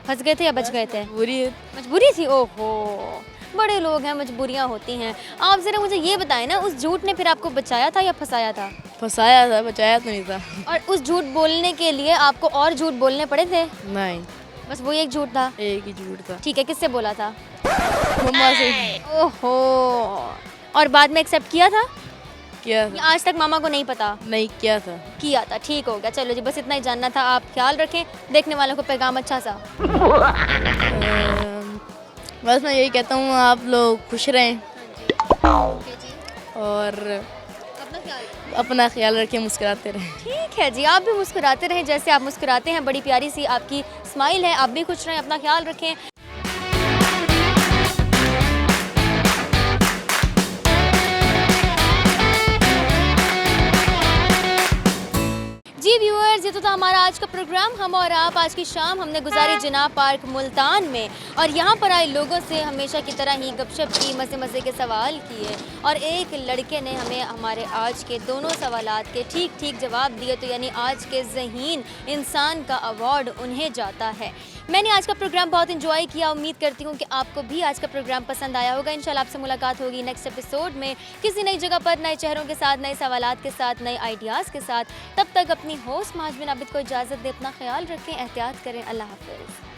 फंस गए थे या बच गए थे? बुरी है। मजबूरी थी? ओहो, बड़े लोग हैं, मजबूरियाँ होती हैं। आप ज़रा मुझे ये बताएं ना, उस झूठ ने फिर आपको बचाया था या फंसाया था? फंसाया था, बचाया तो नहीं था। और उस झूठ बोलने के लिए आपको और झूठ बोलने पड़े थे? नहीं, बस वो एक झूठ था? एक ही झूठ था। ठीक है, किससे बोला था? मम्मा से। ओहो, और बाद में एक्सेप्ट किया था? किया या था। आज तक मामा को नहीं पता? नहीं किया था। किया था, ठीक हो गया। चलो जी, बस इतना ही जानना था। आप ख्याल रखें, देखने वालों को पैगाम अच्छा सा। बस मैं यही कहता हूँ, आप लोग खुश रहें और अपना ख्याल रखें, मुस्कुराते रहें। ठीक है जी, आप भी मुस्कुराते रहें जैसे आप मुस्कुराते हैं। बड़ी प्यारी सी आपकी स्माइल है। आप भी खुश रहें, अपना ख्याल रखें। जी व्यूअर्स, ये तो था हमारा आज का प्रोग्राम। हम और आप आज की शाम हमने गुजारी जिनाब पार्क मुल्तान में, और यहाँ पर आए लोगों से हमेशा की तरह ही गपशप की, मज़े मज़े के सवाल किए, और एक लड़के ने हमें हमारे आज के दोनों सवालात के ठीक ठीक जवाब दिए। तो यानी आज के ज़हीन इंसान का अवार्ड उन्हें जाता है। मैंने आज का प्रोग्राम बहुत इंजॉय किया। उम्मीद करती हूँ कि आपको भी आज का प्रोग्राम पसंद आया होगा। इंशाल्लाह आपसे मुलाकात होगी नेक्स्ट एपिसोड में, किसी नई जगह पर, नए चेहरों के साथ, नए सवालात के साथ, नए आइडियाज़ के साथ। तब तक अपनी होस्ट महज बिन आबिद को इजाज़त दे। अपना ख्याल रखें, एहतियात करें। अल्लाह हाफ़िज़।